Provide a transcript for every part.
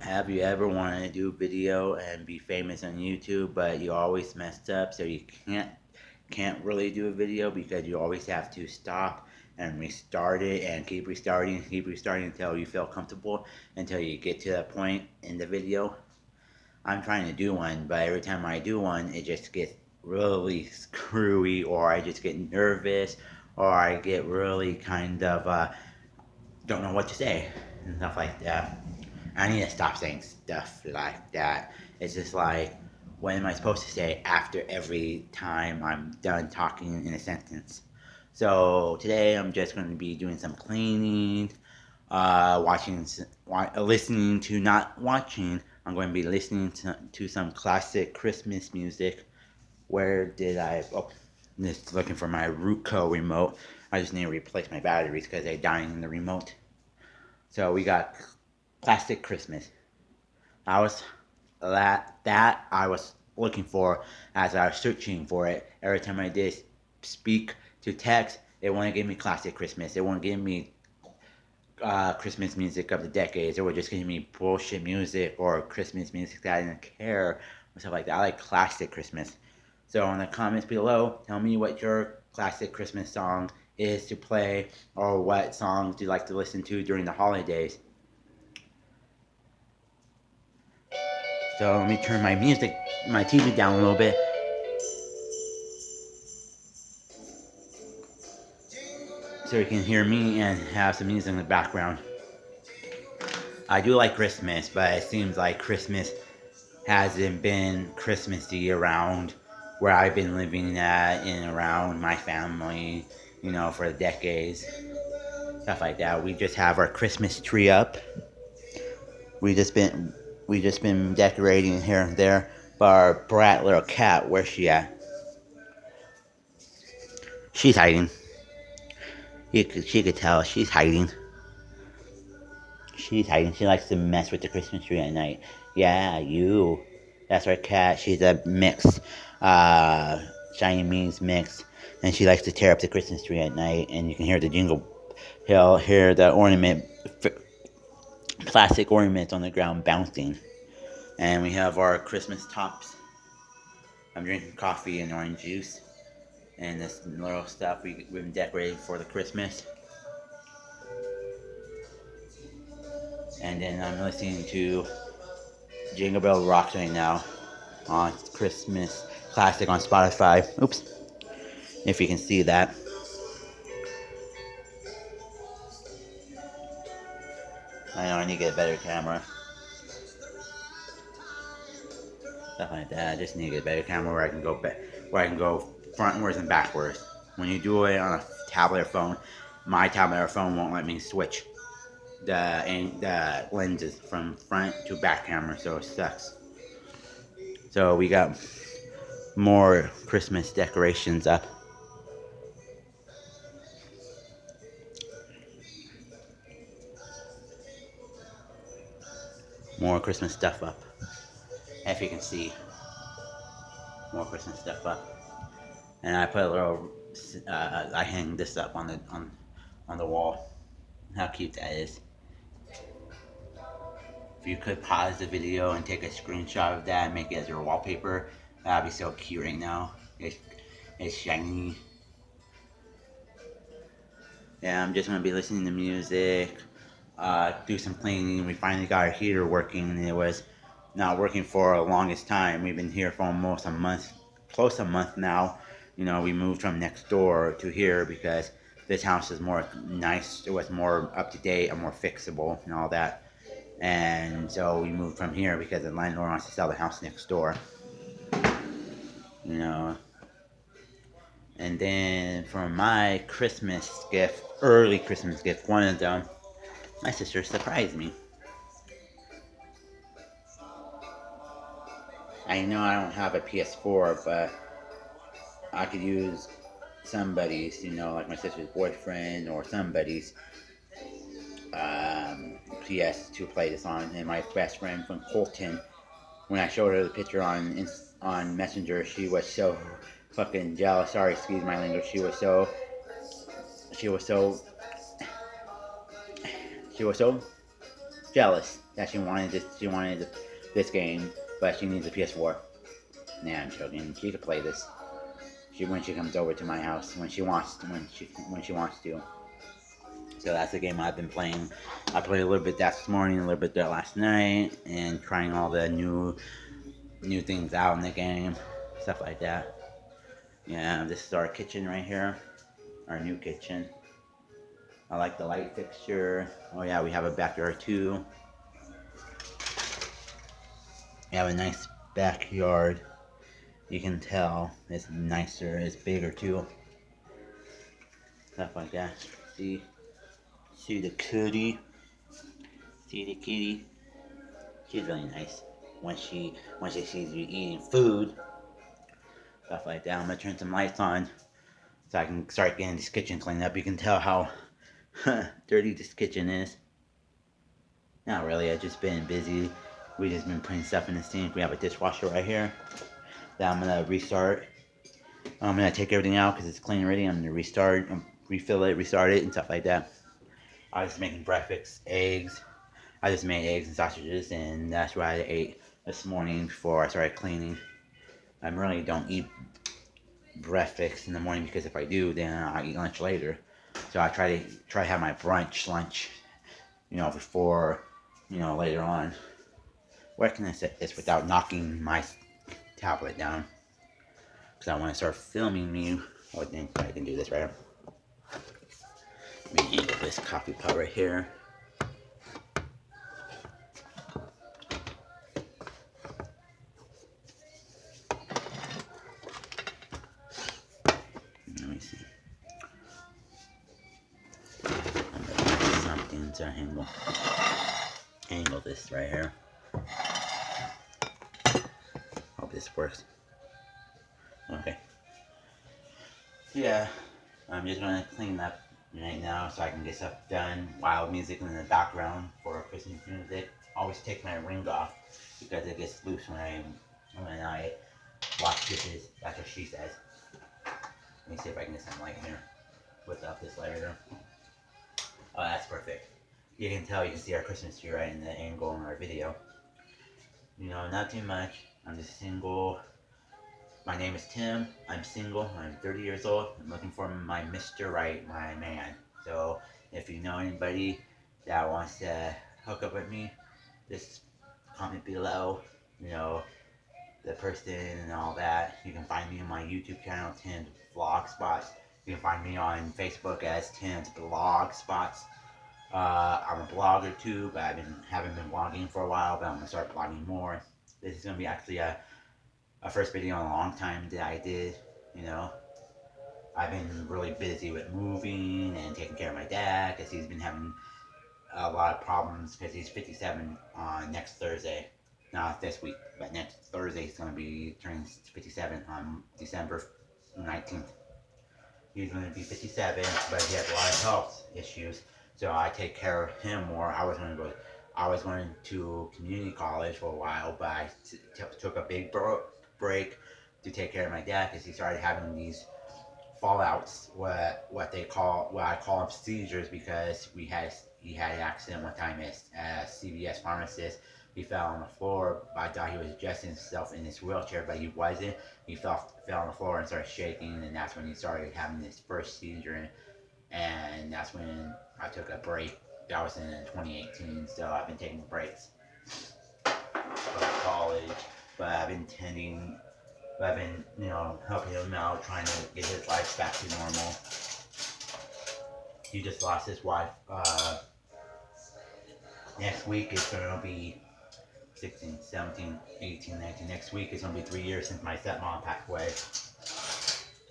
Have you ever wanted to do video and be famous on YouTube, but you always messed up, so you can't really do a video because you always have to stop and restart it and keep restarting until you feel comfortable until you get to that point in the video. I'm trying to do one, but every time I do one, it just gets really screwy, or I just get nervous, or I get really kind of don't know what to say and stuff like that. I need to stop saying stuff like that. It's just like, what am I supposed to say after every time I'm done talking in a sentence? So today I'm just going to be doing some cleaning, listening to, not watching. I'm going to be listening to some classic Christmas music. Where did I? Oh, just looking for my Rootco remote. I just need to replace my batteries because they're dying in the remote. So we got Classic Christmas. I was that I was looking for as I was searching for it. Every time I did speak to text, it wouldn't give me Classic Christmas. It wouldn't give me Christmas music of the decades. It would just give me bullshit music or Christmas music that I didn't care or stuff like that. I like Classic Christmas. So in the comments below, tell me what your classic Christmas song is to play, or what songs you like to listen to during the holidays. So let me turn my TV down a little bit. So you can hear me and have some music in the background. I do like Christmas, but it seems like Christmas hasn't been Christmassy around where I've been living at and around my family, for decades. Stuff like that. We just have our Christmas tree up. We just been we just been decorating here and there. But our brat little cat, where's she at? She's hiding. She could tell she's hiding. She's hiding. She likes to mess with the Christmas tree at night. Yeah, you. That's our cat. She's a mix, Siamese mix, and she likes to tear up the Christmas tree at night. And you can hear the jingle. He'll hear the classic ornaments on the ground bouncing. And we have our Christmas tops. I'm drinking coffee and orange juice, and this little stuff we've been decorating for the Christmas. And then I'm listening to Jingle Bell Rocks right now on Christmas Classic on Spotify. Oops, if you can see that. I know I need to get a better camera. Stuff like that. I just need to get a better camera where I can go frontwards and backwards. When you do it on a tablet or phone, my tablet or phone won't let me switch the lenses from front to back camera, so it sucks. So we got more Christmas decorations up. More Christmas stuff up. If you can see, more Christmas stuff up. And I put a little. I hang this up on the wall. How cute that is. If you could pause the video and take a screenshot of that and make it as your wallpaper, that'd be so cute right now. It's shiny. Yeah, I'm just gonna be listening to music, do some cleaning. We finally got our heater working, and it was not working for the longest time. We've been here for almost a month, close to a month now. We moved from next door to here because this house is more nice. It was more up to date and more fixable and all that. And so we moved from here because the landlord wants to sell the house next door. You know. And then for my Christmas gift, early Christmas gift, one of them, my sister surprised me. I know I don't have a PS4, but I could use somebody's, like my sister's boyfriend or somebody's PS to play this on. And my best friend from Colton, when I showed her the picture on Messenger, she was so fucking jealous. Sorry, excuse my language. She was so jealous. that she wanted this game, but she needs a PS4. Nah, I'm joking. She could play this. When she comes over to my house when she wants to. So that's the game I've been playing. I played a little bit that this morning, a little bit that last night, and trying all the new things out in the game, stuff like that. Yeah, this is our kitchen right here, our new kitchen. I like the light fixture. Oh yeah, we have a backyard too. We have a nice backyard. You can tell it's nicer, it's bigger too. Stuff like that. See the kitty. See the kitty. She's really nice. When she sees you eating food, stuff like that. I'm gonna turn some lights on so I can start getting this kitchen cleaned up. You can tell how dirty this kitchen is. Not really. I've just been busy. We just been putting stuff in the sink. We have a dishwasher right here that I'm gonna restart. I'm gonna take everything out because it's clean already. I'm gonna restart, refill it, restart it, and stuff like that. I was making breakfast, eggs. I just made eggs and sausages, and that's what I ate this morning before I started cleaning. I really don't eat breakfast in the morning because if I do, then I eat lunch later. So I try to have my lunch, before, later on. Where can I set this without knocking my tablet down? Because I want to start filming you. Oh, then I can do this right here. Let me angle this coffee pot right here. Let me see. I'm gonna do something to angle this right here. Hope this works. Okay. Yeah, I'm just gonna clean up right now so I can get stuff done. Wild music in the background for Christmas music. Always take my ring off because it gets loose when I wash dishes. That's what she says. Let me see if I can get some light here. Without this light right there. Oh, that's perfect. You can see our Christmas tree right in the angle in our video. Not too much. I'm just single. My name is Tim. I'm single. I'm 30 years old. I'm looking for my Mr. Right, my man. So if you know anybody that wants to hook up with me, just comment below. The person and all that. You can find me on my YouTube channel, Tim's Vlog Spots. You can find me on Facebook as Tim's Blog Spots. I'm a blogger too, but haven't been blogging for a while, but I'm gonna start blogging more. This is gonna be actually a first video in a long time that I did. I've been really busy with moving and taking care of my dad because he's been having a lot of problems because he's 57 on next Thursday. Not this week, but next Thursday he's going to be turning 57 on December 19th. He's going to be 57, but he has a lot of health issues, so I take care of him more. I was going to community college for a while, but I took a big break to take care of my dad because he started having these fallouts, what I call them seizures, because he had an accident one time as a CVS pharmacist. He fell on the floor. I thought he was adjusting himself in his wheelchair, but he wasn't. He fell on the floor and started shaking, and that's when he started having his first seizure. And that's when I took a break. That was in 2018, so I've been taking breaks from college, but I've been helping him out, trying to get his life back to normal. He just lost his wife. Next week is going to be 16, 17, 18, 19. Next week is going to be 3 years since my stepmom passed away.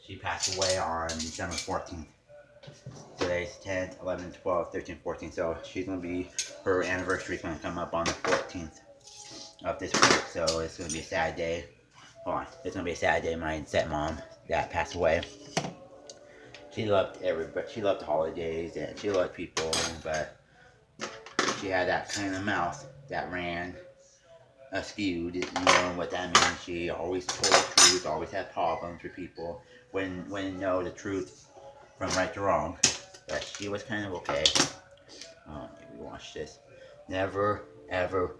She passed away on December 14th. Today's 10th, 11th, 12th, 13th, 14th. So her anniversary is going to come up on the 14th of this week. So it's going to be a sad day. Hold on. It's going to be a sad day. My stepmom that passed away. She loved everybody. She loved holidays and she loved people, but she had that kind of mouth that ran askew. Didn't know what that means. She always told the truth. Always had problems with people. Wouldn't know the truth from right to wrong. But she was kind of okay. Oh, maybe watch this. Never ever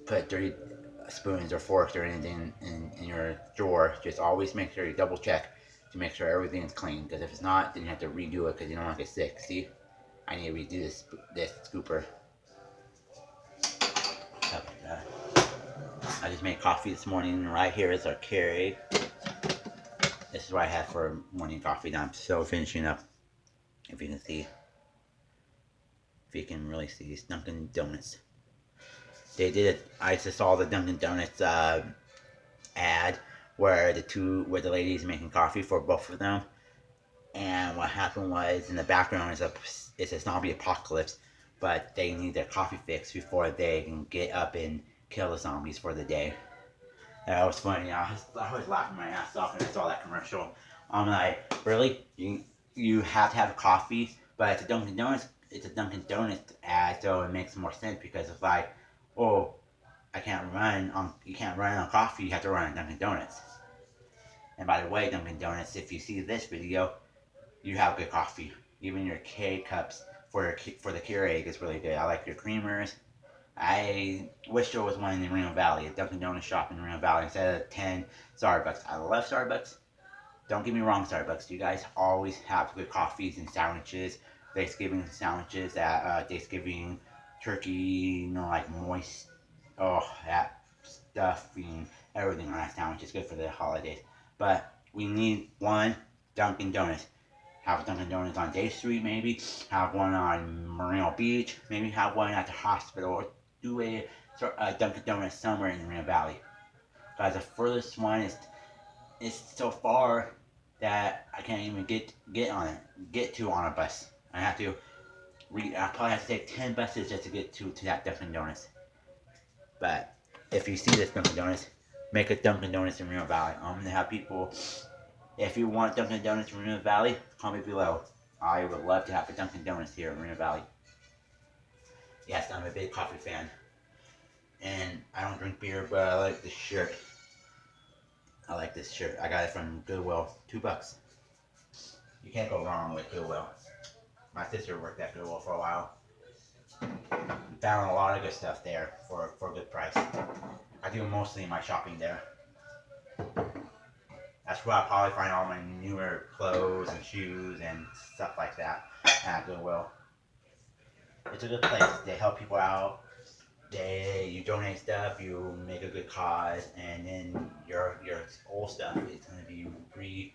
put dirty spoons or forks or anything in your drawer, just always make sure you double check to make sure everything's clean. Because if it's not, then you have to redo it because you don't want to get sick. See, I need to redo this scooper. I just made coffee this morning. Right here is our Keurig. This is what I had for morning coffee. Now I'm still finishing up. If you can see, if you can really see, it's Dunkin' Donuts. They did it. I just saw the Dunkin' Donuts ad where the ladies making coffee for both of them. And what happened was in the background is a zombie apocalypse, but they need their coffee fix before they can get up and kill the zombies for the day. That was funny. I was laughing my ass off when I saw that commercial. I'm like, really? You have to have coffee, but it's a Dunkin' Donuts. It's a Dunkin' Donuts ad, so it makes more sense because it's like, oh, you can't run on coffee. You have to run on Dunkin' Donuts. And by the way, Dunkin' Donuts, if you see this video, you have good coffee. Even your K cups for the Keurig is really good. I like your creamers. I wish there was one in Reno Valley, a Dunkin' Donuts shop in Reno Valley instead of 10 Starbucks. I love Starbucks. Don't get me wrong, Starbucks. You guys always have good coffees and sandwiches. Thanksgiving sandwiches at Thanksgiving turkey, like moist. Oh, that stuffing, everything on that sandwich is good for the holidays. But we need one Dunkin' Donuts. Have Dunkin' Donuts on Day Street, maybe. Have one on Moreno Beach. Maybe have one at the hospital. Or do a Dunkin' Donuts somewhere in Reno Valley. Guys, the furthest one is so far that I can't even get to on a bus. I probably have to take 10 buses just to get to that Dunkin' Donuts. But if you see this Dunkin' Donuts, make a Dunkin' Donuts in Reno Valley. I'm gonna have people. If you want Dunkin' Donuts in Reno Valley, comment below. I would love to have a Dunkin' Donuts here in Reno Valley. Yes, I'm a big coffee fan. And I don't drink beer, but I like this shirt. I like this shirt. I got it from Goodwill. $2. You can't go wrong with Goodwill. My sister worked at Goodwill for a while. Found a lot of good stuff there for a good price. I do mostly my shopping there. That's where I probably find all my newer clothes and shoes and stuff like that at Goodwill. It's a good place. They help people out. You donate stuff, you make a good cause, and then your old stuff is going to be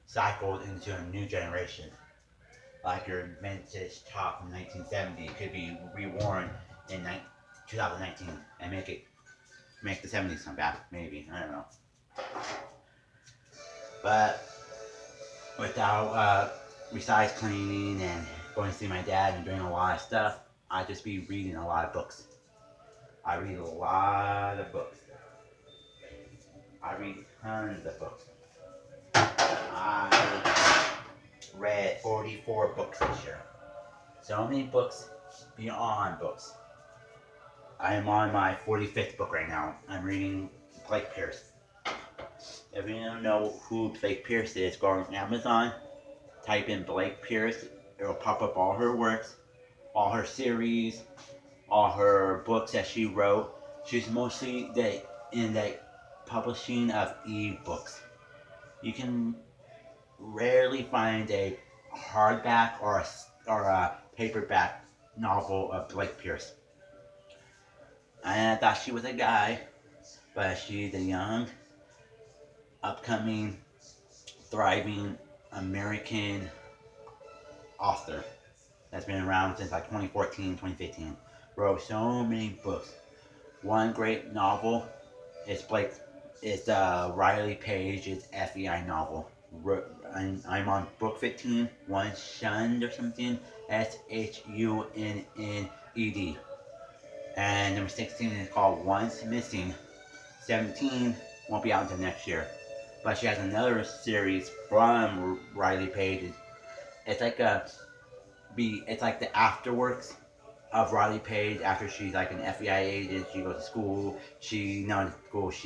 recycled into a new generation. Like your vintage top from 1970 could be reworn in 2019 and make the 70s come back. Maybe, I don't know. But without besides cleaning and going to see my dad and doing a lot of stuff, I'd just be reading a lot of books. I read a lot of books. I read tons of books. I read 44 books this year. So many books beyond books. I am on my 45th book right now. I'm reading Blake Pierce. If you don't know who Blake Pierce is, go on Amazon, type in Blake Pierce. It will pop up all her works, all her series, all her books that she wrote. She's mostly in the publishing of e-books. You can rarely find a hardback or a paperback novel of Blake Pierce. And I thought she was a guy, but she's a young, upcoming, thriving American author that's been around since like 2014, 2015. Wrote so many books. One great novel is Riley Page's FEI novel. I'm on book 15, One Shunned or something, SHUNNED. And number 16 is called Once Missing. 17 won't be out until next year. But she has another series from Riley Page. It's like the afterworks of Riley Page after she's like an FBI agent. She goes to school. She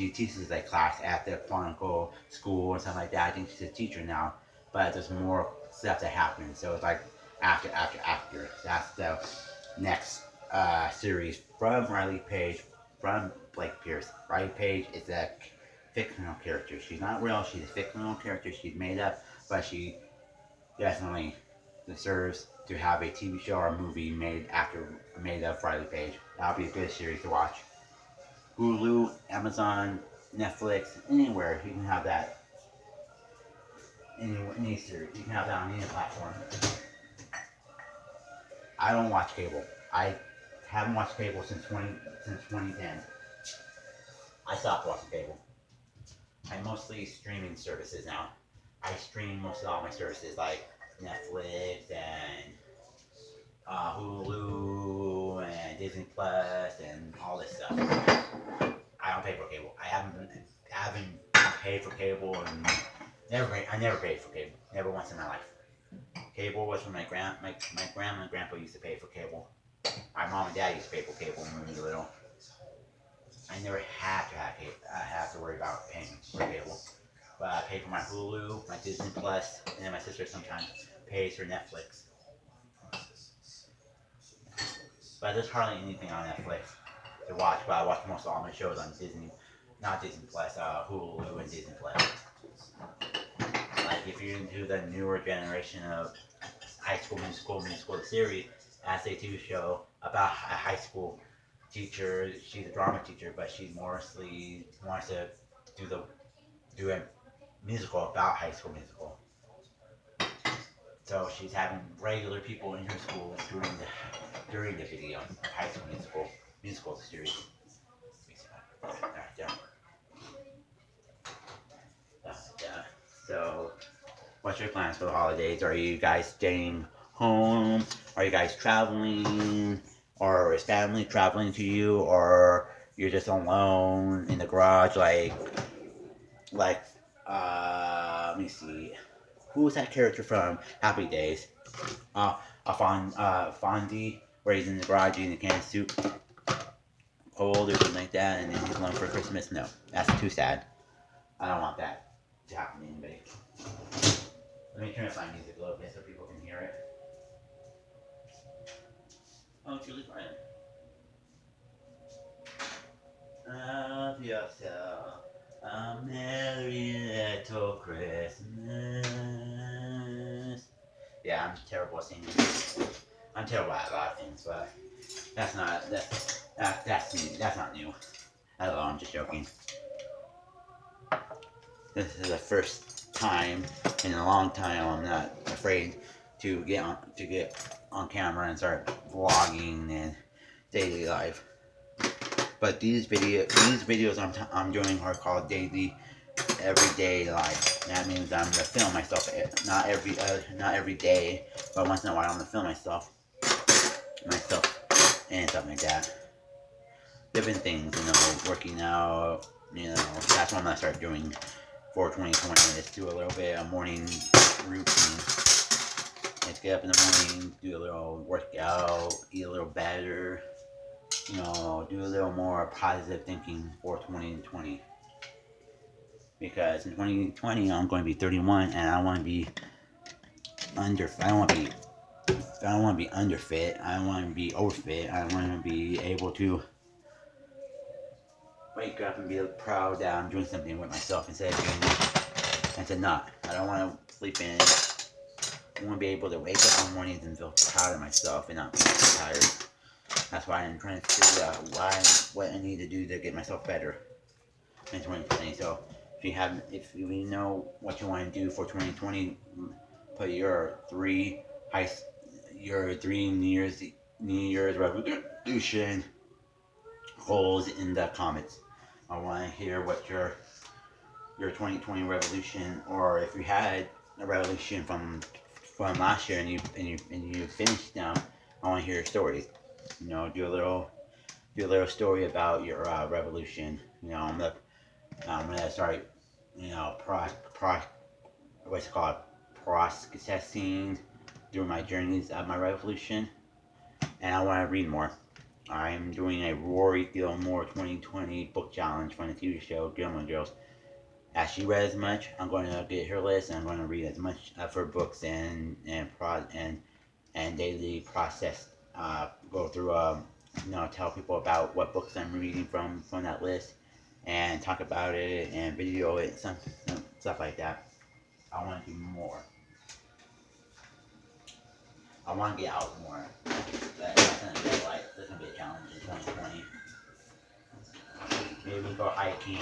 teaches a class at the Chronicle School or something like that. I think she's a teacher now, but there's more stuff that happens. So it's like after. That's the next series from Riley Page, from Blake Pierce. Riley Page is a fictional character. She's not real. She's a fictional character. She's made up, but she definitely deserves to have a TV show or a movie made of Riley Page. That'll be a good series to watch. Hulu, Amazon, Netflix, anywhere you can have that. Any series you can have that on any platform. I don't watch cable. I haven't watched cable since 2010. I stopped watching cable. I mostly streaming services now. I stream most of all my services like Netflix and Hulu and Disney Plus and all this stuff. I don't pay for cable. I haven't paid for cable and I never paid for cable. Never once in my life. Cable was when my grandma and grandpa used to pay for cable. My mom and dad used to pay for cable when we were little. I never had to have to worry about paying for cable. But I pay for my Hulu, my Disney Plus, and then my sister sometimes pays for Netflix. But there's hardly anything on Netflix to watch. But I watch most of all my shows on Disney, not Disney Plus, Hulu and Disney Plus. Like if you're into the newer generation of High School Musical the series, that's a TV show about a high school teacher. She's a drama teacher, but she mostly wants to do a musical about High School Musical. So she's having regular people in her school during the video of High School musical series. So, what's your plans for the holidays? Are you guys staying home? Are you guys traveling? Or is family traveling to you? Or you're just alone in the garage let me see. Who was that character from Happy Days? Fonzie, where he's in the garage eating a canned soup, cold or something like that, and then he's alone for Christmas. No, that's too sad. I don't want that to happen to anybody. Let me turn up my music a little bit so people can hear it. Oh, it's really quiet. Have yourself a merry little Christmas. Yeah, I'm terrible at singing. I'm terrible at a lot of things, but that's not new. I don't know, I'm just joking. This is the first time in a long time I'm not afraid to get on camera and start vlogging and daily life. But these videos I'm doing are called daily, everyday life. That means I'm gonna film myself, not every day, but once in a while I'm gonna film myself, and something like that. Different things, working out, that's what I'm gonna start doing for 2020. Let's do a little bit of morning routine. Let's get up in the morning, do a little workout, eat a little better, do a little more positive thinking for 2020. Because in 2020 I'm going to be 31 and I don't want to be underfit. I don't want to be underfit. I don't want to be overfit. I want to be able to wake up and be proud that I'm doing something with myself instead of not. I don't want to sleep in. I want to be able to wake up on mornings and feel proud of myself and not be tired. That's why I'm trying to figure out what I need to do to get myself better in 2020. So if you know what you want to do for 2020, put your three New Year's resolution goals in the comments. I want to hear what your 2020 revolution, or if you had a revolution from last year and you finished now, I want to hear your stories. Do a little story about your revolution. I'm gonna start, processing through my journeys of my revolution, and I want to read more. I'm doing a Rory Gilmore 2020 book challenge from the TV show Gilmore Girls. As she read as much, I'm going to get her list and I'm going to read as much of her books and daily process. Go through tell people about what books I'm reading from that list, and talk about it and video it, some stuff like that. I want to do more. I want to get out more. That's gonna be a challenge in 2020. Maybe go hiking,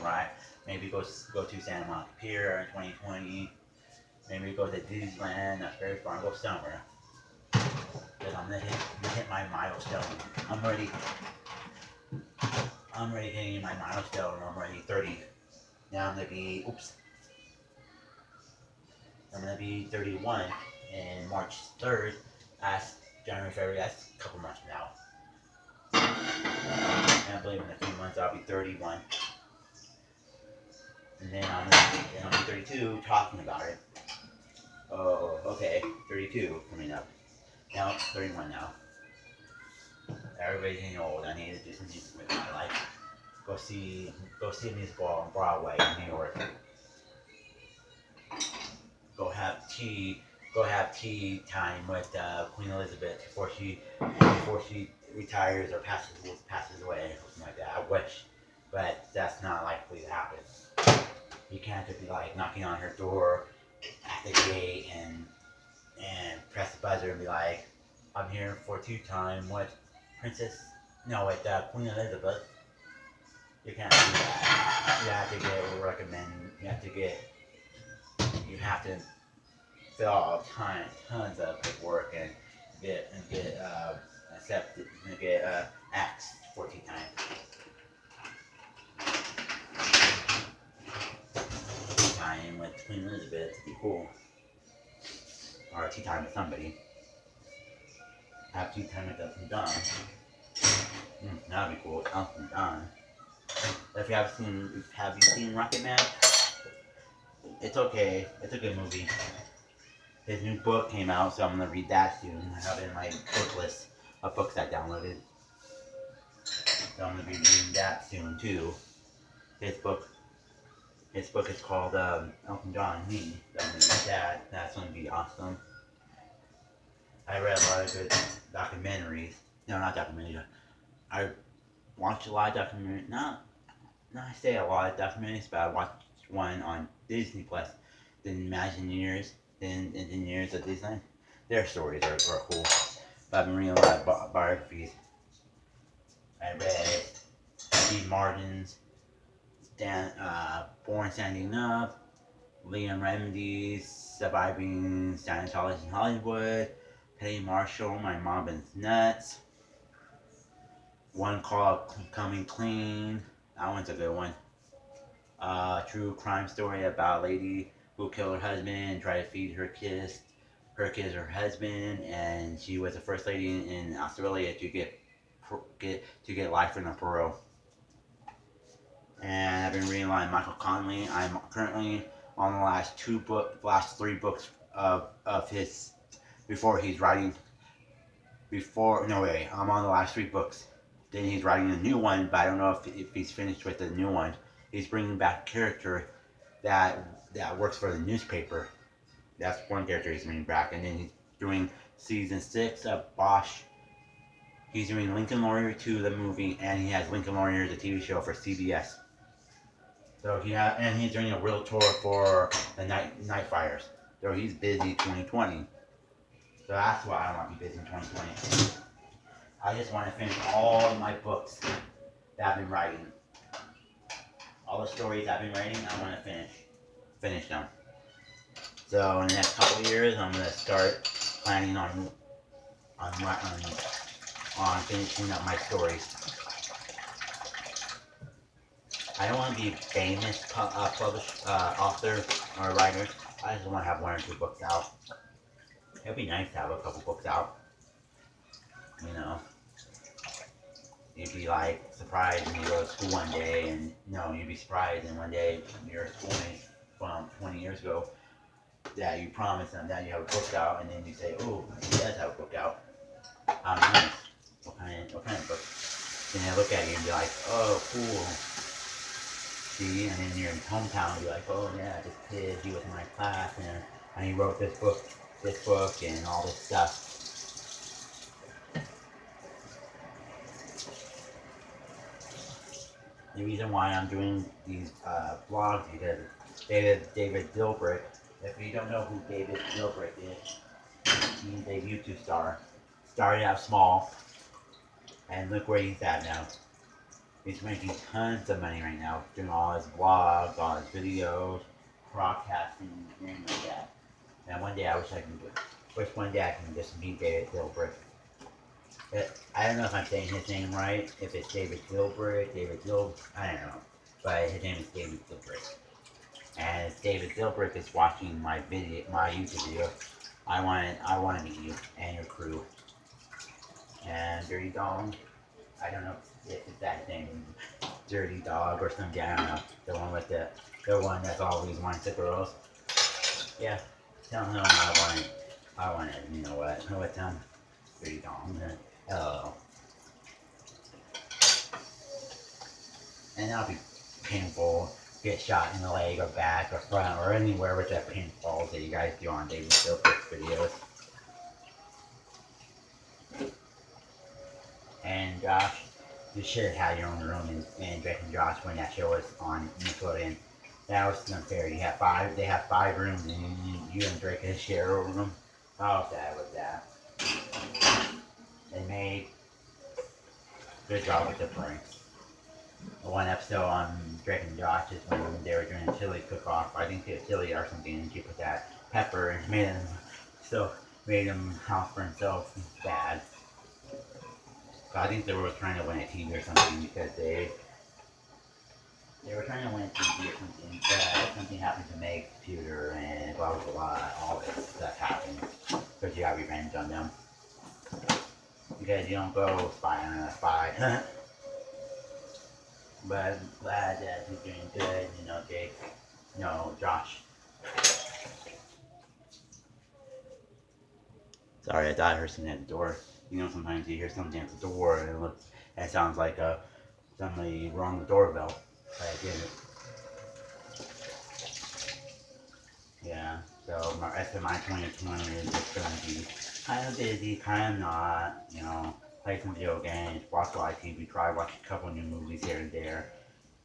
right? Maybe go to Santa Monica Pier in 2020. Maybe go to Disneyland, not very far, go somewhere. Because I'm gonna hit my milestone. I'm already hitting my milestone. I'm already 30. Now I'm gonna be 31 in March 3rd. That's January, February. That's a couple months from now. And I believe in a few months I'll be 31. And then I'll be 32 talking about it. Oh, okay, 32 coming up. Now it's 31 now. Everybody's getting old. I need to do something with my life. Go see a musical on Broadway in New York. Go have tea time with Queen Elizabeth before she retires or passes away, something like that. I wish, but that's not likely to happen. You can't just be like knocking on her door at the gate and press the buzzer and be like, "I'm here for tea time with Princess." No, with Queen Elizabeth. You can't do that. You have to get recommend. You have to fill out tons of paperwork and get accepted and get asked for tea time. Tea time with Queen Elizabeth would be cool. Or tea time with somebody. Have tea time with Elton John. That'd be cool. Elton John. If you have you seen Rocket Man? It's okay. It's a good movie. His new book came out, so I'm gonna read that soon. I have it in my book list of books I downloaded. So I'm gonna be reading that soon too. His book is called Elton John and Me. So I'm gonna read that. That's gonna be awesome. I read a lot of good documentaries. No, not documentaries. I watched a lot of documentaries. Not I say a lot of documentaries, but I watched one on Disney Plus. The Imagineers, the engineers of Disneyland. Their stories are cool. But I've been reading a lot of biographies. I read Steve Martin's Born Standing Up, Liam Remedi's Surviving Scientology in Hollywood, Penny Marshall, My Mom is Nuts, one called Coming Clean. That one's a good one. True crime story about a lady who killed her husband and tried to feed her kids her husband, and she was the first lady in Australia to get life in a parole. And I've been reading a lot of Michael Connelly. I'm currently on the last three books of his before he's writing. I'm on the last three books. Then he's writing a new one, but I don't know if he's finished with the new one. He's bringing back a character that works for the newspaper. That's one character he's bringing back, and then he's doing season 6 of Bosch. He's doing Lincoln Lawyer 2, the movie, and he has Lincoln Lawyer, the TV show for CBS. So he's doing a real tour for the night fires. So he's busy 2020. So that's why I want to be busy in 2020. I just want to finish all of my books that I've been writing. All the stories I've been writing, I want to finish them. So in the next couple of years, I'm gonna start planning on finishing up my stories. I don't want to be a famous author or writer. I just want to have 1 or 2 books out. It'd be nice to have a couple books out. You know, you'd be like surprised when you go to school one day, and you'd be surprised, and one day your schoolmate from 20 years ago that you promised them that you have a book out, and then you say, "Oh, he does have a book out. How nice! What kind of book?" And they look at you and be like, "Oh, cool." See, and then your hometown be like, "Oh yeah, this kid, he was in my class, and he wrote this book, and all this stuff." the reason why I'm doing these vlogs because David Gilbert. If you don't know who David Gilbert is, he's a YouTube star. Started out small, and look where he's at now. He's making tons of money right now, doing all his vlogs, all his videos, broadcasting, things like that. And one day I wish one day I can just meet David Gilbert. I don't know if I'm saying his name right, if it's David Gilbert, I don't know. But his name is David Gilbert. And if David Gilbert is watching my YouTube video, I want to meet you and your crew. And Dirty Dog, I don't know if it's that name, Dirty Dog or something, I don't know. The one that's always wants the girls. Yeah, tell him I want it, you know what, Dirty Dog, hello. And that'll be painful. Get shot in the leg or back or front or anywhere with that pinfalls that you guys do on David Gilbert's videos. And Josh, you should have had your own room in Drake and Josh when that show was on Nickelodeon. That was unfair. They have 5 rooms and you and Drake can share a room. How sad was that? They made a good job with the pranks. The one episode on Drake and Josh is when they were doing a chili cook-off. I think they had chili or something, and she put that pepper and made him house for himself bad. So I think they were trying to win a TV or something because they were trying to win a TV or something. But something happened to Meg's computer and blah blah blah. All this stuff happened because you got revenge on them. Because you don't go spy on a spy. But I'm glad that he's doing good, you know, Jake. No, Josh. Sorry, I thought I heard something at the door. You know, sometimes you hear something at the door and it sounds like somebody rung the doorbell. But I didn't. Yeah, so my rest of my 2020 is just going to be kind of busy, kind of not, you know. Play some video games, watch a lot of TV, try to watch a couple new movies here and there,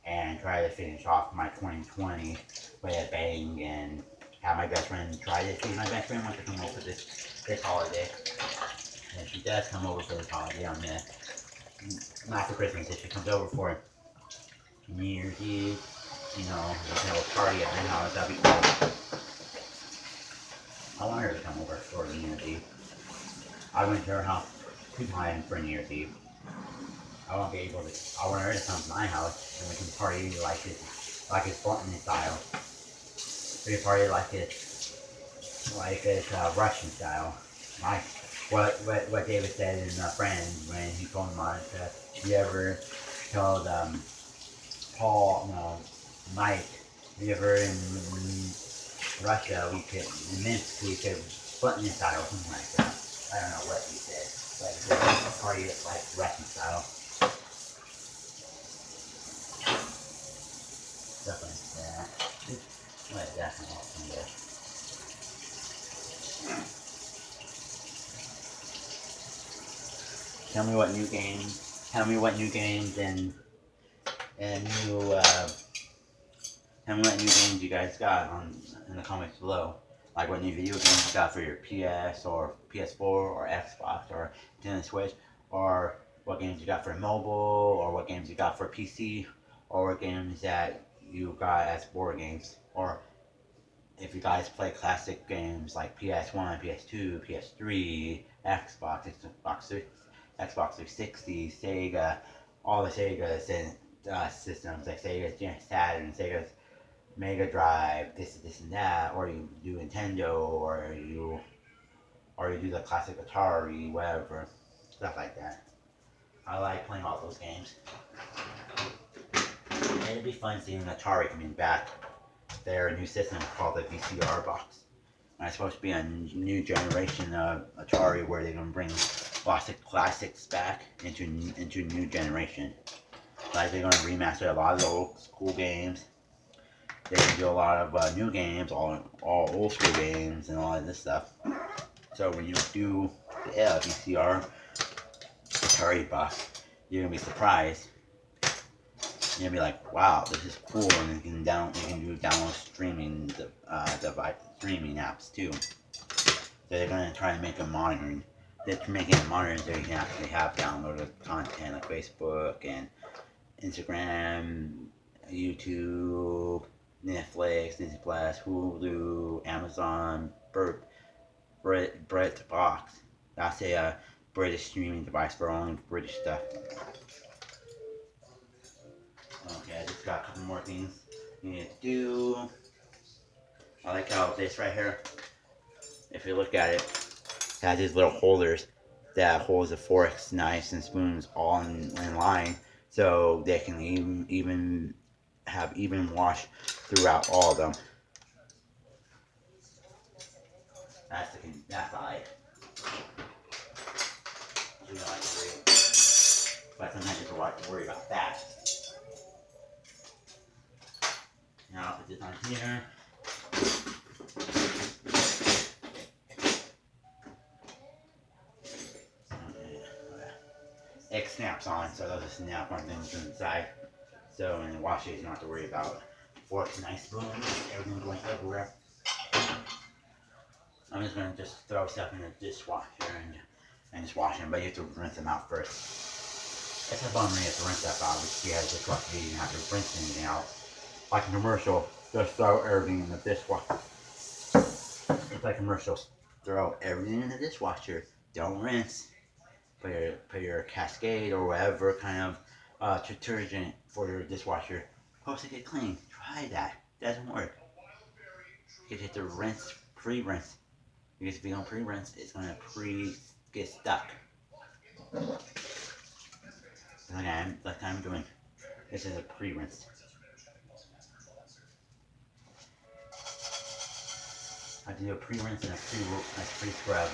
and try to finish off my 2020 with a bang and have my best friend try to see. My best friend wants to come over this holiday. And if she does come over for this holiday on not for Christmas, if she comes over for New Year's Eve, you know, we'll have a party at my house, that'd be cool. I want her to come over for New Year's Eve. I went to her house 2 times for New Year's Eve. I want her to come to my house and we can party like it's Spartan style. We can party like it's Russian style. Like what David said in Friends when he told Monica, you ever told Mike, you ever in Russia we could Spartan style or something like that. I don't know what he said. Like the party is like Russian style. Stuff like that. What is that from there? Tell me what new games and tell me what new games you guys got in the comments below. Like what new video games you got for your PS or PS4 or Xbox or Nintendo Switch, or what games you got for mobile, or what games you got for PC, or what games that you got as board games, or if you guys play classic games like PS1, PS2, PS3, Xbox 360, Sega, all the Sega systems like Sega Saturn, Sega Mega Drive, this and that, or you do Nintendo, or you do the classic Atari, whatever, stuff like that. I like playing all those games. And it'd be fun seeing Atari coming back. Their new system is called the VCR Box. And it's supposed to be a new generation of Atari where they're gonna bring lots of classics back into new generation. Like they're gonna remaster a lot of the old school games. They can do a lot of new games, all old school games, and all of this stuff. So when you do the VCR Atari Box, you're gonna be surprised. you'll be like, wow, this is cool, and you can do download streaming device streaming apps too. So they're gonna try to make a monitoring. They're making it monitoring so you can actually have downloaded content like Facebook and Instagram, YouTube, Netflix, Disney Plus, Hulu, Amazon, Brett Box. That's a British streaming device for only British stuff. Okay, I just got a couple more things you need to do. I like how this right here, if you look at it, it has these little holders that holds the forks, knives, and spoons all in line, so they can even have even wash throughout all of them. That's I do not like to worry, but sometimes you have to worry about that. Now I'll put this on here. It snaps on, so those are snap on things inside. So when you wash it, you don't have to worry about forks, knives, spoons, everything going everywhere. I'm just gonna just throw stuff in the dishwasher and just wash them, but you have to rinse them out first. It's a bummer you have to rinse stuff out, but you have a dishwasher, you don't have to rinse anything out. Like a commercial, just throw everything in the dishwasher. It's like commercials, throw everything in the dishwasher, don't rinse. Put your Cascade or whatever kind of detergent for your dishwasher. Supposed to get clean. Try that. Doesn't work. You have to rinse, pre-rinse. Because if you don't pre-rinse, it's gonna get stuck. Like I'm doing. This is a pre-rinse. I do a pre-rinse and a pre-scrub.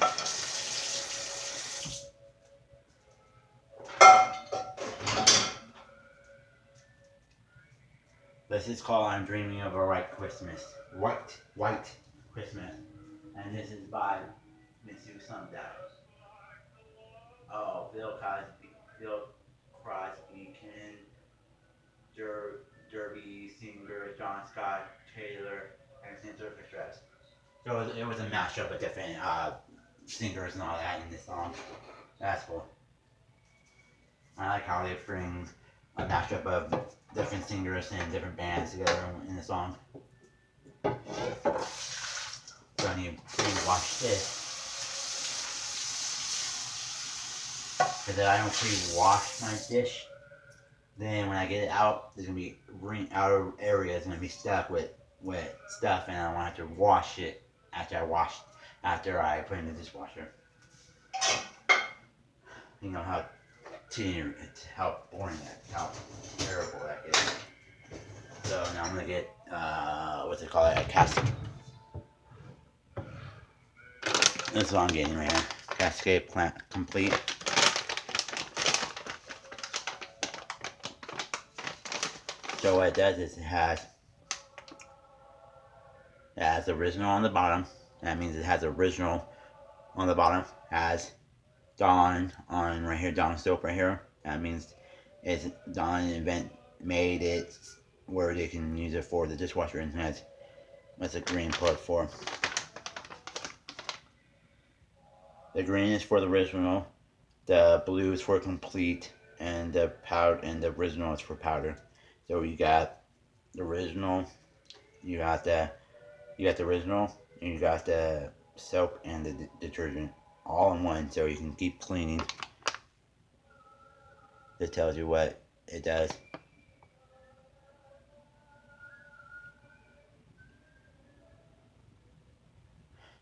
This is called "I'm Dreaming of a White Christmas." White Christmas. And this is by Miss You Someday. Oh, Bill Crosby, Ken Derby, Singer, John Scott, Taylor, and Saint Orchestra. So it was a mashup of different singers and all that in this song. That's cool. I like how they bring a mashup of different singers and different bands together in the song. So I need to watch this. Because if I don't pre-wash my dish, then when I get it out, there's gonna be outer areas gonna be stuck with stuff, and I want to have to wash it after I put it in the dishwasher. You know how boring that, how terrible that is. So now I'm gonna get what's it called, a Cascade. That's what I'm getting right now. Cascade Plant Complete. So what it does is it has original on the bottom. That means it has original on the bottom. Has Dawn on right here, Dawn soap right here. That means it's Dawn made it where they can use it for the dishwasher, and has what's the green plug for. The green is for the original, the blue is for complete, and the original is for powder. So you got the original, you got the original, and you got the soap and the detergent all in one, so you can keep cleaning. It tells you what it does.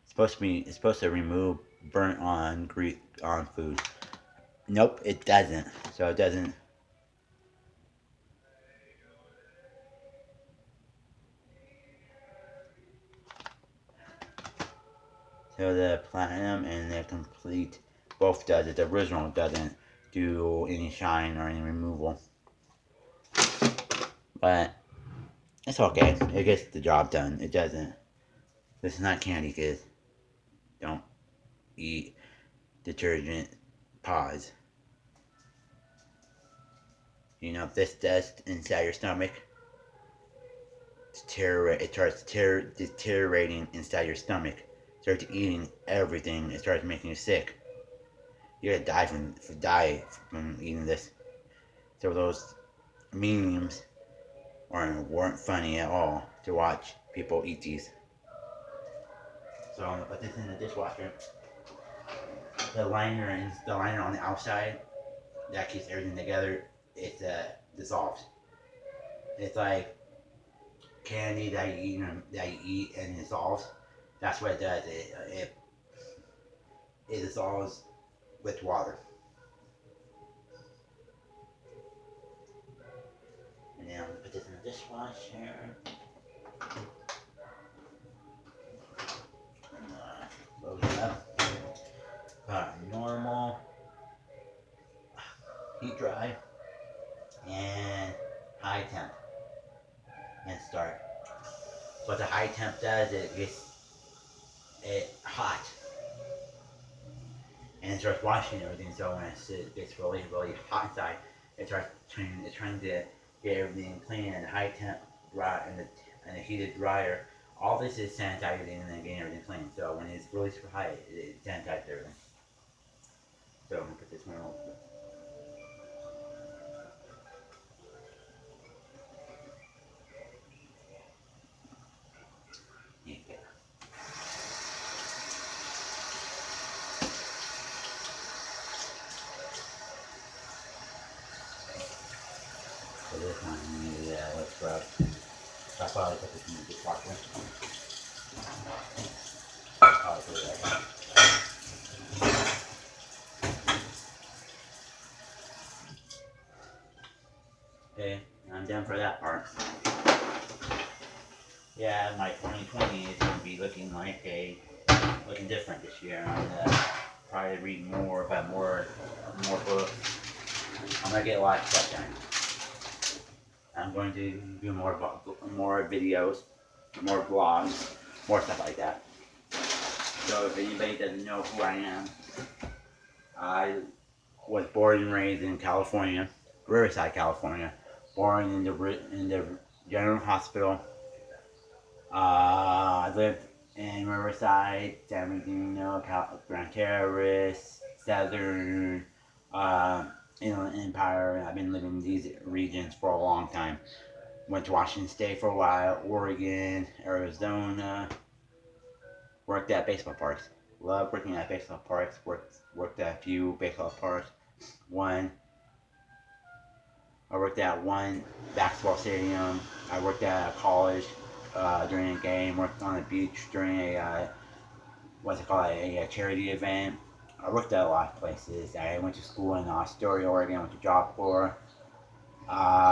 It's supposed to remove burnt on food. Nope, it doesn't. So it doesn't. So the platinum and the complete both does it. The original doesn't do any shine or any removal. But it's okay. It gets the job done. It doesn't. This is not candy, kids. Don't eat detergent pods. This dust inside your stomach, it starts deteriorating inside your stomach. It starts eating everything. It starts making you sick. You're gonna die from eating this. So those memes weren't funny at all to watch people eat these. So I'm gonna put this in the dishwasher. The liner on the outside that keeps everything together. It dissolves. It's like candy that you eat and it dissolves. That's what it does. It dissolves with water. And then I'm gonna put this in the dishwasher. Load it up. Normal, heat dry, and high temp, and start. What the high temp does, it gets it hot, and it starts washing everything. So when it gets really, really hot inside, it's trying to get everything clean. And the high temp dry and the heated dryer. All this is sanitizing and then getting everything clean. So when it's really super high, it sanitizes everything. So I'm gonna put this one on. Yeah. So this one, let's rub. I'll probably put this in the dishwasher. I'll put it right. Okay, I'm done for that part. Yeah, my 2020 is going to be looking different this year. I'm going to try to read more, but more books. I'm going to get a lot of stuff done. I'm going to do more videos, more vlogs, more stuff like that. So if anybody doesn't know who I am, I was born and raised in California, Riverside, California. Born in the General Hospital. I lived in Riverside, San Bernardino, Grand Terrace, Southern, Inland Empire. I've been living in these regions for a long time. Went to Washington State for a while, Oregon, Arizona. Worked at baseball parks. Love working at baseball parks. Worked at a few baseball parks. I worked at one basketball stadium. I worked at a college during a game. Worked on a beach during a charity event. I worked at a lot of places. I went to school in Astoria, Oregon. Went to Job Corps.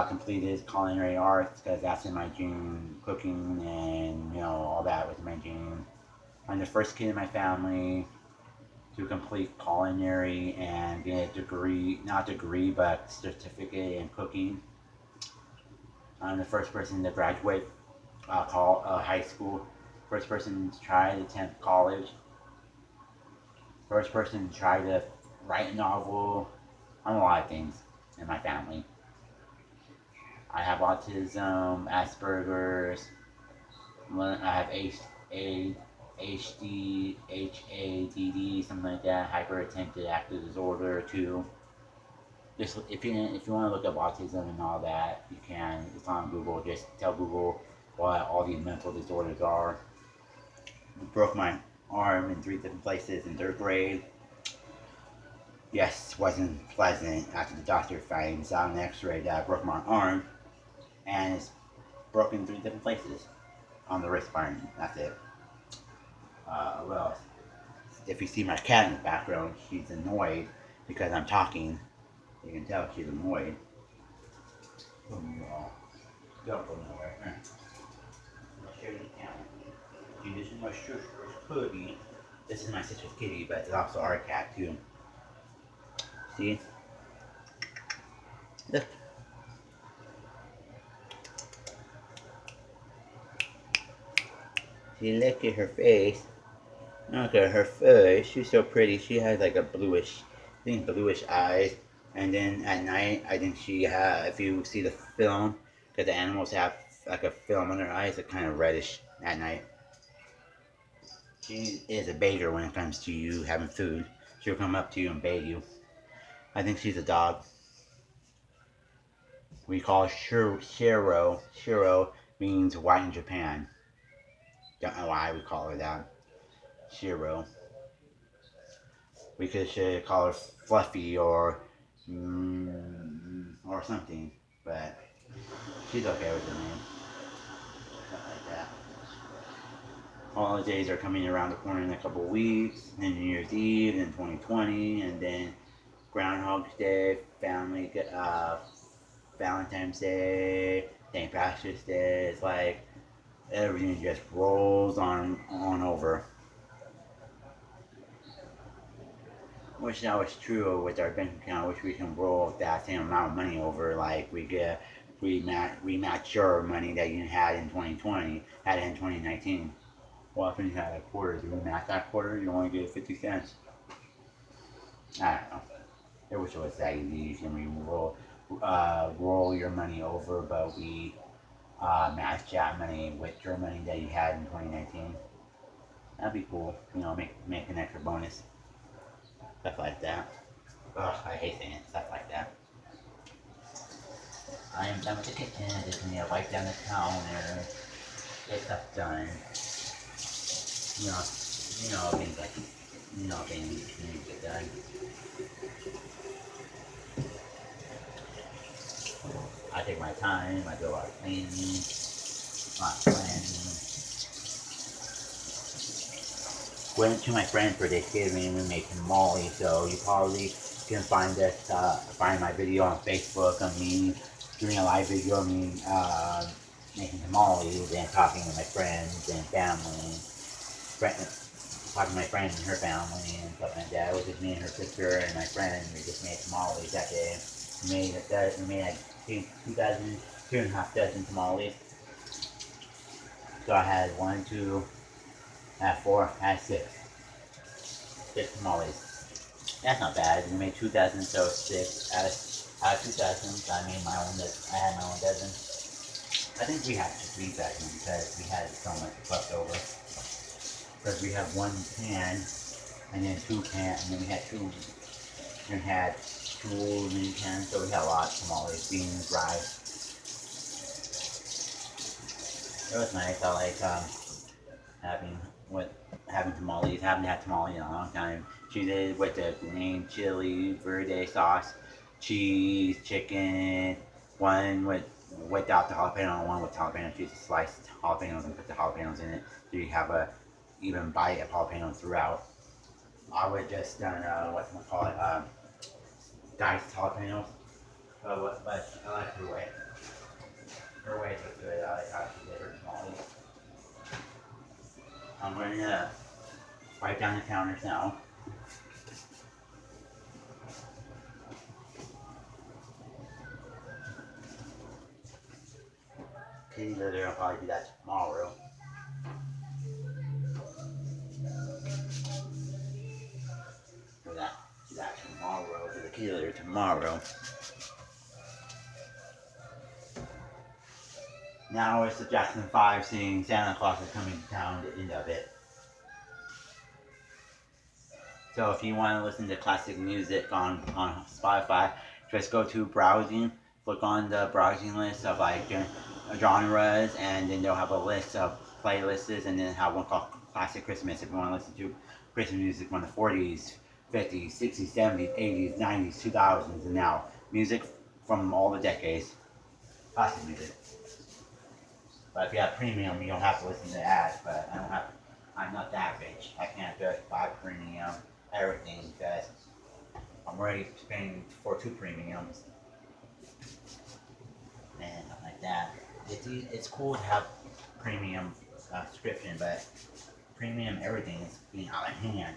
Completed culinary arts because that's in my gene. Cooking and all that was in my gene. I'm the first kid in my family to complete culinary and get a degree, not degree, but certificate in cooking. I'm the first person to graduate high school, first person to try to attempt college, first person to try to write a novel. I'm a lot of things in my family. I have autism, Asperger's, I have HADD, something like that, hyperattentive active disorder too. Just if you want to look up autism and all that, you can. It's on Google. Just tell Google what all these mental disorders are. I broke my arm in 3 different places in 3rd grade. Yes, wasn't pleasant after the doctor finds out an X-ray that I broke my arm, and it's broken in 3 different places on the wrist bone. That's it. Well, if you see my cat in the background, she's annoyed because I'm talking. You can tell she's annoyed. Don't go nowhere. I'll show you the cat. See, this is my sister's hoodie. This is my sister's kitty, but it's also our cat too. See? Look. See, look at her face. Look at her face. She's so pretty. She has like a bluish eyes. And then at night, I think she if you see the film, because the animals have like a film on their eyes, they're kind of reddish at night. She is a baiter when it comes to you having food. She'll come up to you and bait you. I think she's a dog. We call her Shiro. Shiro means white in Japan. Don't know why we call her that. Shiro. We could call her Fluffy or something, but she's okay with the name. Stuff like that. Holidays are coming around the corner in a couple of weeks. Then New Year's Eve in 2020, and then Groundhog's Day, Valentine's Day, St. Patrick's Day. It's like everything just rolls on over. Wish that was true with our bank account. Wish we can roll that same amount of money over. Like we match your money that you had in 2020, had it in 2019. Well, if you had a quarter, do we match that quarter? You only get 50 cents. I don't know. I wish it was that easy. You can roll your money over, but we match that money with your money that you had in 2019. That'd be cool. Make an extra bonus. Stuff like that. Ugh, I hate saying stuff like that. I am done with the kitchen. I just need to wipe down the counter. Get stuff done. You know things like things need to get done. I take my time. I do a lot of cleaning, a lot of planning. Went to my friend for Thanksgiving and we made tamales, so you probably can find my video on Facebook of me doing a live video of me making tamales and talking to my friends and family, talking to my friend and her family and stuff like that. It was just me and her sister and my friend. We just made tamales that day. We made like 2.5 dozen tamales. So I had 1, 2. I had 4, I had 6. 6 tamales. That's not bad. We made 2 dozen, so 6 out of 2 dozen. I made my own. I had my own dozen. I think we had 3 dozen because we had so much left over. Because we have 1 pan, and then 2 pans, and then we had 2. And had 2 mini pans, so we had a lot of tamales, beans, rice. It was nice. I like having tamales. Haven't had tamales in a long time. She did it with the green chili, verde sauce, cheese, chicken. One without the jalapeno, one with jalapeno. She sliced jalapenos and put the jalapenos in it, so you have a even bite of jalapeno throughout. I would just done diced jalapenos. But I like her way. Her way was good. I like how she did her tamales. I'm going to wipe down the counters now. Kitty litter, I'll probably do that tomorrow. Do that tomorrow. Do the kitty litter tomorrow. Now it's the Jackson 5 singing Santa Claus is Coming to Town, the end of it. So if you want to listen to classic music on Spotify, just go to browsing, click on the browsing list of like genres, and then they'll have a list of playlists, and then have one called Classic Christmas if you want to listen to Christmas music from the 40s, 50s, 60s, 70s, 80s, 90s, 2000s, and now. Music from all the decades. Classic music. But if you have premium, you don't have to listen to ads, but I'm not that rich. I can't just buy premium everything because I'm already paying for 2 premiums and stuff like that. It's cool to have premium subscription, but premium everything is being out of hand.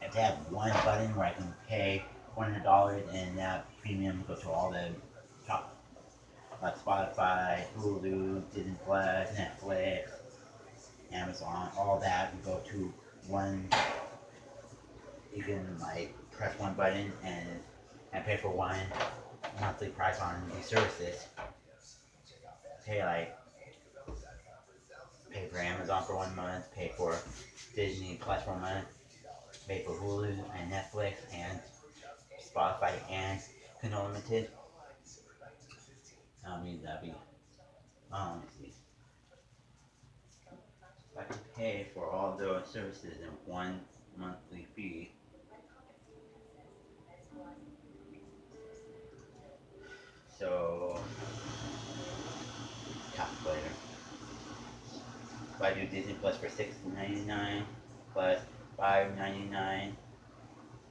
If they have one button where I can pay $100 and that premium goes to all the top, like Spotify, Hulu, Disney Plus, Netflix, Amazon, all that would go to one. You can like press one button and and pay for one monthly price on these services. Pay for Amazon for 1 month, pay for Disney Plus for 1 month, pay for Hulu and Netflix and Spotify and Kindle Unlimited. That'd be, let's see. If I could pay for all those services in one monthly fee, so calculator. If I do Disney Plus for $6.99 plus $5.99,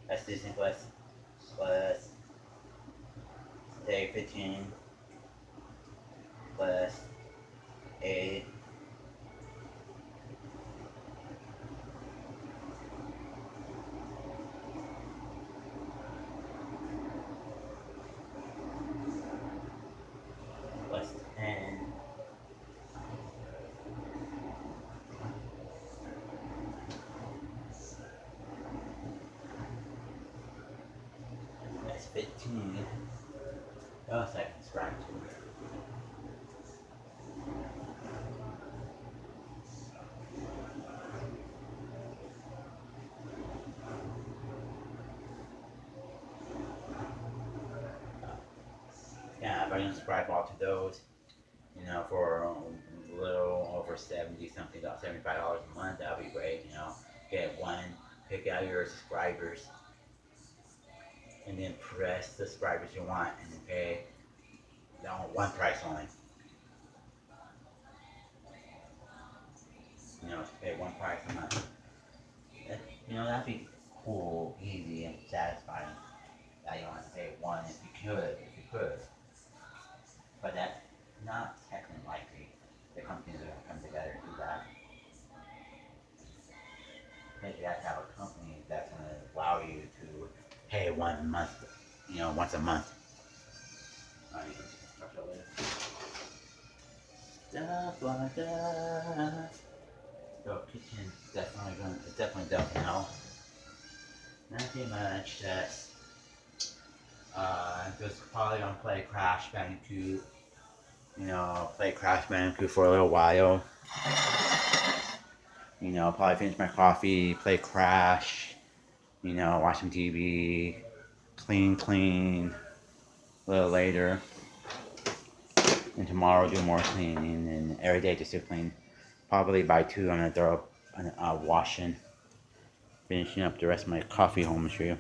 that's Disney plus say 15 plus 8 plus 10 that's 15. What else I can subscribe to? Yeah, if I can subscribe all to those, for a little over 70 something, about $75 a month, that would be great, Get one, pick out your subscribers, and then press the subscribers you want, and then pay one price only. Pay one price a month. That'd be cool, easy, and satisfying. That you don't have to pay one if you could. But that's not technically likely. The companies are going to come together and do that. Because you have to have a company that's going to allow you to pay 1 month, once a month. Stuff like that. So kitchen definitely don't know. Nothing much. Just probably gonna play Crash Bandicoot. Play Crash Bandicoot for a little while. Probably finish my coffee, play Crash. Watch some TV, clean a little later. And tomorrow do more cleaning, and every day just to clean. Probably by 2 I'm gonna throw up washing. Finishing up the rest of my coffee home and show you.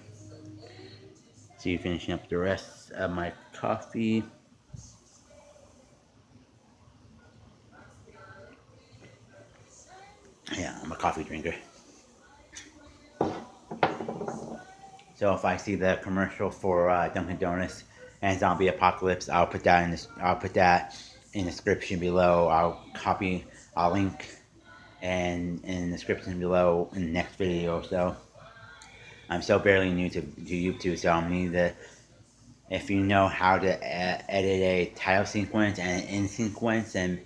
See you finishing up the rest of my coffee. Yeah, I'm a coffee drinker. So if I see the commercial for Dunkin' Donuts and Zombie Apocalypse, I'll put that in the description below. I'll link and in the description below in the next video. So I'm so barely new to YouTube, so I'm need to. If you know how to edit a title sequence and an end sequence and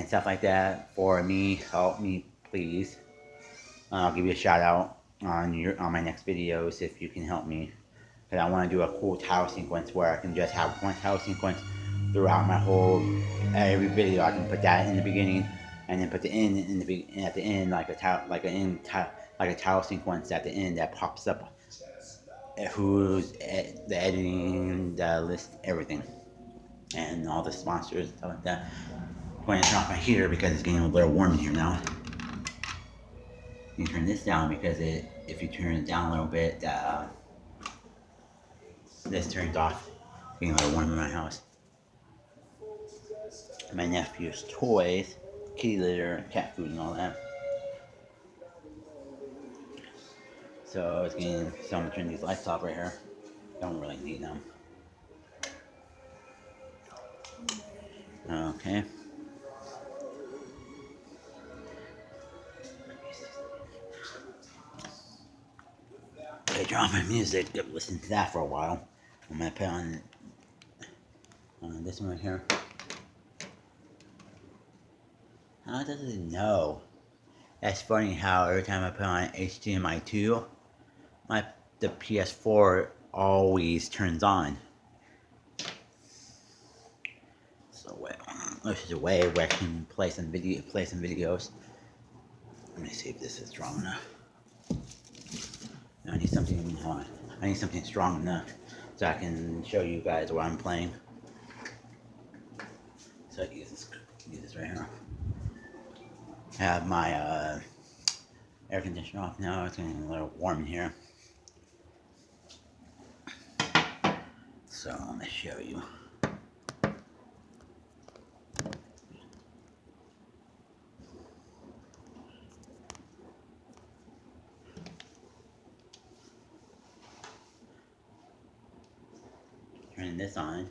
stuff like that for me, help me please. I'll give you a shout out on my next videos if you can help me. Because I want to do a cool title sequence where I can just have one title sequence throughout my every video. I can put that in the beginning and then put the end at the end like a title sequence at the end that pops up. Who's the editing, the list, everything, and all the sponsors and stuff like that. I'm going to turn off my heater because it's getting a little warm in here now. You turn this down because if you turn it down a little bit, this turns off, getting a little warm in my house. My nephew's toys, kitty litter, cat food, and all that. So I'm gonna turn these lights off right here. Don't really need them. Okay. I turn off my music. Listen to that for a while. I'm gonna put on this one right here. How does it know? That's funny how every time I put on HDMI 2, the PS4 always turns on. So this is a way where I can play some videos. Let me see if this is strong enough. I need something. Hold on. I need something strong enough so I can show you guys what I'm playing. So I use this right here. I have my air conditioner off now. It's getting a little warm in here. So I'm gonna show you. Turning this on.